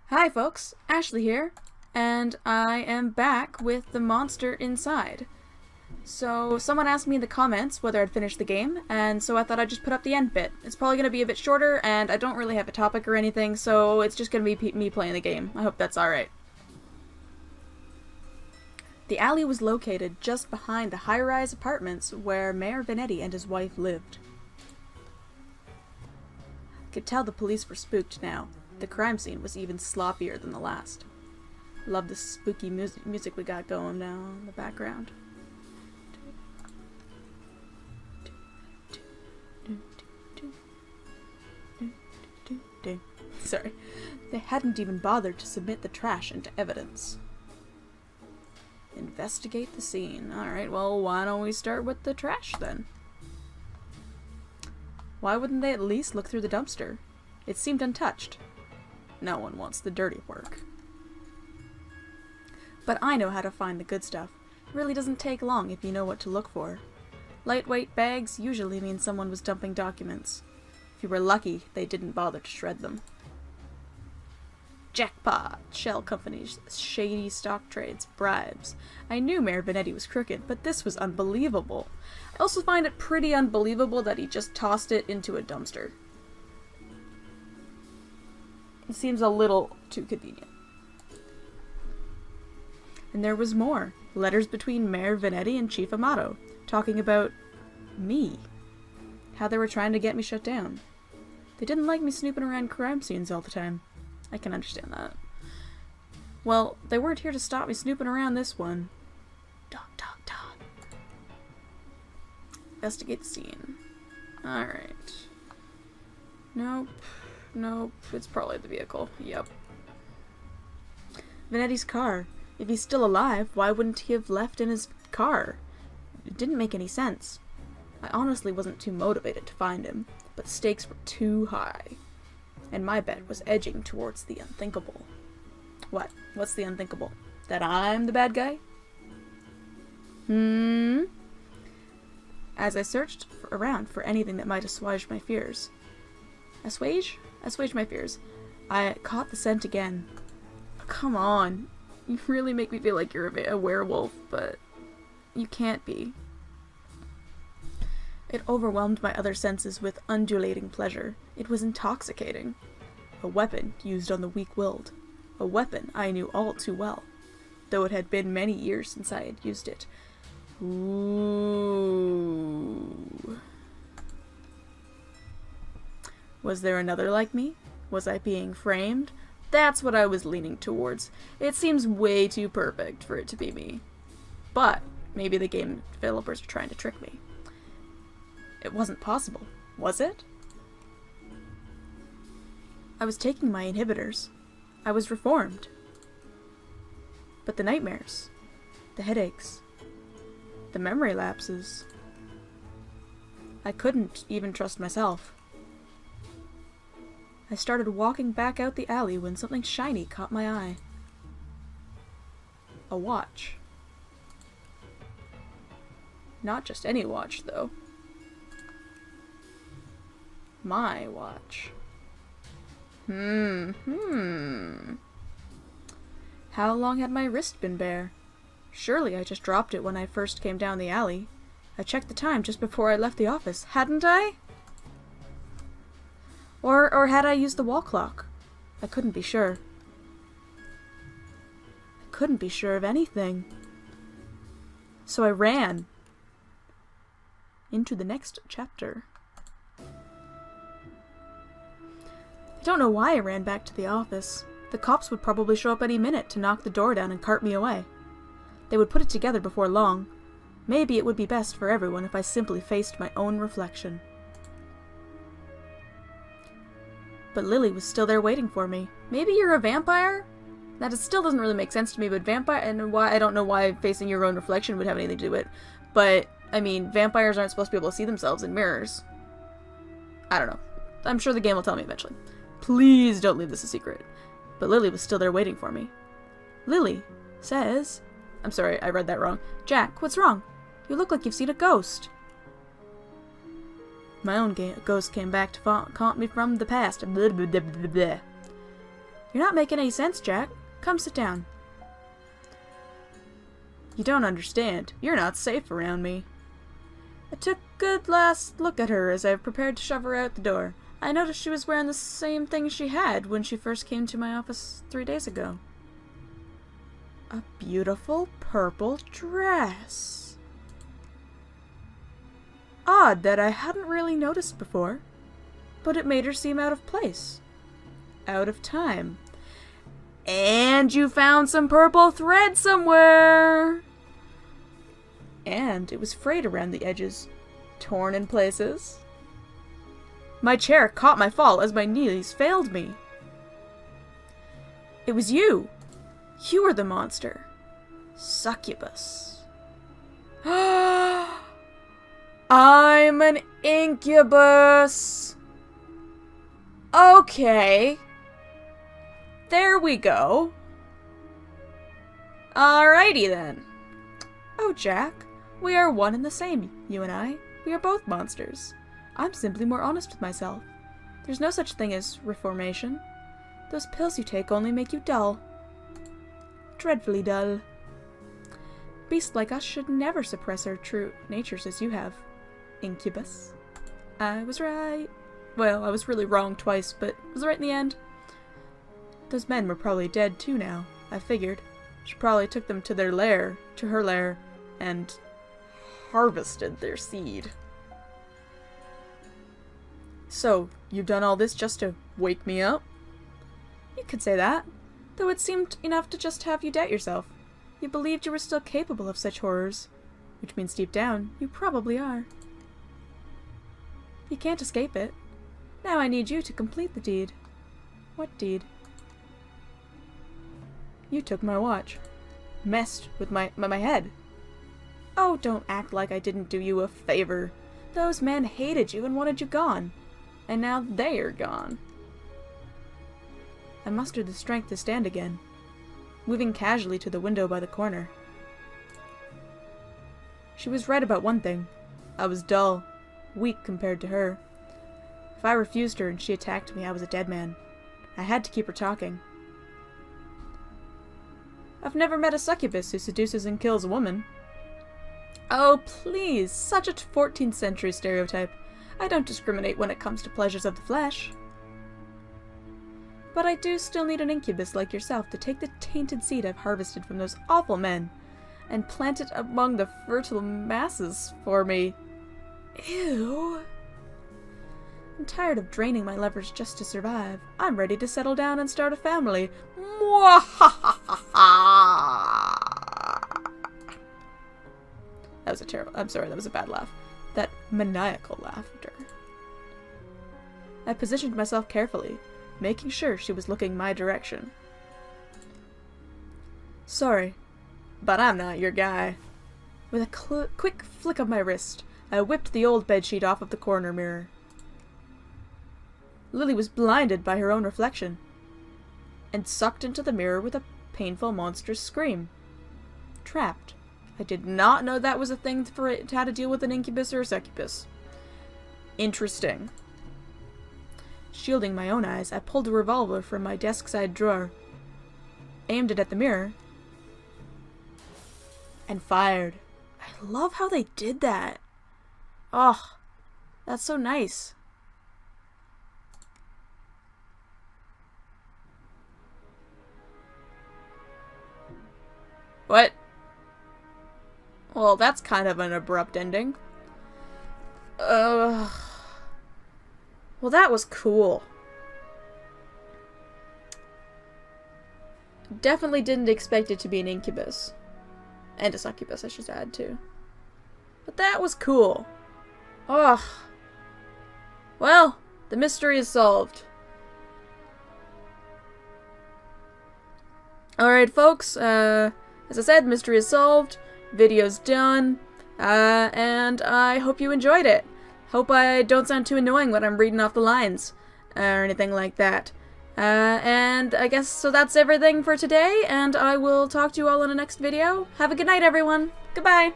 Hi folks, Ashley here, and I am back with the monster inside. So someone asked me in the comments whether I'd finished the game, and so I thought I'd just put up the end bit. It's probably going to be a bit shorter, and I don't really have a topic or anything, so it's just going to be me playing the game. I hope that's alright. The alley was located just behind the high-rise apartments where Mayor Vanetti and his wife lived. I could tell the police were spooked now. The crime scene was even sloppier than the last. Love the spooky music we got going now in the background. Sorry. They hadn't even bothered to submit the trash into evidence. Investigate the scene. Alright, well, why don't we start with the trash then? Why wouldn't they at least look through the dumpster? It seemed untouched. No one wants the dirty work. But I know how to find the good stuff. It really doesn't take long if you know what to look for. Lightweight bags usually mean someone was dumping documents. If you were lucky, they didn't bother to shred them. Jackpot! Shell companies, shady stock trades, bribes. I knew Mayor Vanetti was crooked, but this was unbelievable. I also find it pretty unbelievable that he just tossed it into a dumpster. It seems a little too convenient. And there was more. Letters between Mayor Vanetti and Chief Amato, talking about me. How they were trying to get me shut down. They didn't like me snooping around crime scenes all the time. I can understand that. Well, they weren't here to stop me snooping around this one. Dog. Investigate the scene. Alright. Nope, it's probably the vehicle. Yep. Vanetti's car. If he's still alive, why wouldn't he have left in his car? It didn't make any sense. I honestly wasn't too motivated to find him, but stakes were too high. And my bet was edging towards the unthinkable. What? What's the unthinkable? That I'm the bad guy? As I searched around for anything that might assuage my fears. Assuage my fears. I caught the scent again. Come on. You really make me feel like you're a werewolf, but you can't be. It overwhelmed my other senses with undulating pleasure. It was intoxicating. A weapon used on the weak-willed. A weapon I knew all too well, though it had been many years since I had used it. Ooh. Was there another like me? Was I being framed? That's what I was leaning towards. It seems way too perfect for it to be me. But maybe the game developers are trying to trick me. It wasn't possible, was it? I was taking my inhibitors. I was reformed. But the nightmares, the headaches, the memory lapses. I couldn't even trust myself. I started walking back out the alley when something shiny caught my eye. A watch. Not just any watch, though. My watch. How long had my wrist been bare? Surely I just dropped it when I first came down the alley. I checked the time just before I left the office, hadn't I? Or had I used the wall clock? I couldn't be sure. I couldn't be sure of anything. So I ran into the next chapter. I don't know why I ran back to the office. The cops would probably show up any minute to knock the door down and cart me away. They would put it together before long. Maybe it would be best for everyone if I simply faced my own reflection. But Lily was still there waiting for me. Maybe you're a vampire? That still doesn't really make sense to me, but vampire, and why, I don't know why facing your own reflection would have anything to do with it. But, I mean, vampires aren't supposed to be able to see themselves in mirrors. I don't know. I'm sure the game will tell me eventually. Please don't leave this a secret. But Lily was still there waiting for me. Lily says... I'm sorry, I read that wrong. Jack, what's wrong? You look like you've seen a ghost. My own ghost came back to haunt me from the past. Blah, blah, blah, blah, blah. You're not making any sense, Jack. Come sit down. You don't understand. You're not safe around me. I took a good last look at her as I prepared to shove her out the door. I noticed she was wearing the same thing she had when she first came to my office 3 days ago. A beautiful purple dress. Odd that I hadn't really noticed before, but it made her seem out of place. Out of time. And you found some purple thread somewhere! And it was frayed around the edges, torn in places. My chair caught my fall as my knees failed me. It was you! You were the monster. Succubus. I'm an incubus! Okay. There we go. Alrighty then. Oh, Jack, we are one and the same, you and I. We are both monsters. I'm simply more honest with myself. There's no such thing as reformation. Those pills you take only make you dull. Dreadfully dull. Beasts like us should never suppress our true natures as you have. Incubus. I was right. Well, I was really wrong twice, but I was right in the end. Those men were probably dead too now, I figured. She probably took them to their lair, to her lair, and harvested their seed. So, you've done all this just to wake me up? You could say that, though it seemed enough to just have you doubt yourself. You believed you were still capable of such horrors, which means deep down, you probably are. You can't escape it. Now I need you to complete the deed. What deed? You took my watch. Messed with my head. Oh, don't act like I didn't do you a favor. Those men hated you and wanted you gone. And now they are gone. I mustered the strength to stand again, moving casually to the window by the corner. She was right about one thing. I was dull, weak compared to her. If I refused her and she attacked me, I was a dead man. I had to keep her talking. I've never met a succubus who seduces and kills a woman. Oh, please, such a 14th century stereotype. I don't discriminate when it comes to pleasures of the flesh. But I do still need an incubus like yourself to take the tainted seed I've harvested from those awful men and plant it among the fertile masses for me. Ew. I'm tired of draining my levers just to survive. I'm ready to settle down and start a family. That was a terrible... I'm sorry, that was a bad laugh. That maniacal laughter. I positioned myself carefully, making sure she was looking my direction. Sorry, but I'm not your guy. With a quick flick of my wrist, I whipped the old bedsheet off of the corner mirror. Lily was blinded by her own reflection, and sucked into the mirror with a painful, monstrous scream. Trapped. I did not know that was a thing for it to how to deal with an incubus or a succubus. Interesting. Shielding my own eyes, I pulled a revolver from my desk side drawer, aimed it at the mirror, and fired. I love how they did that. Oh, that's so nice. What? Well, that's kind of an abrupt ending. Well, that was cool. Definitely didn't expect it to be an incubus. And a succubus, I should add, too. But that was cool. Ugh. Well, the mystery is solved. Alright, folks, as I said, mystery is solved. Video's done. And I hope you enjoyed it. Hope I don't sound too annoying when I'm reading off the lines. Or anything like that. And I guess so that's everything for today, and I will talk to you all in the next video. Have a good night, everyone. Goodbye.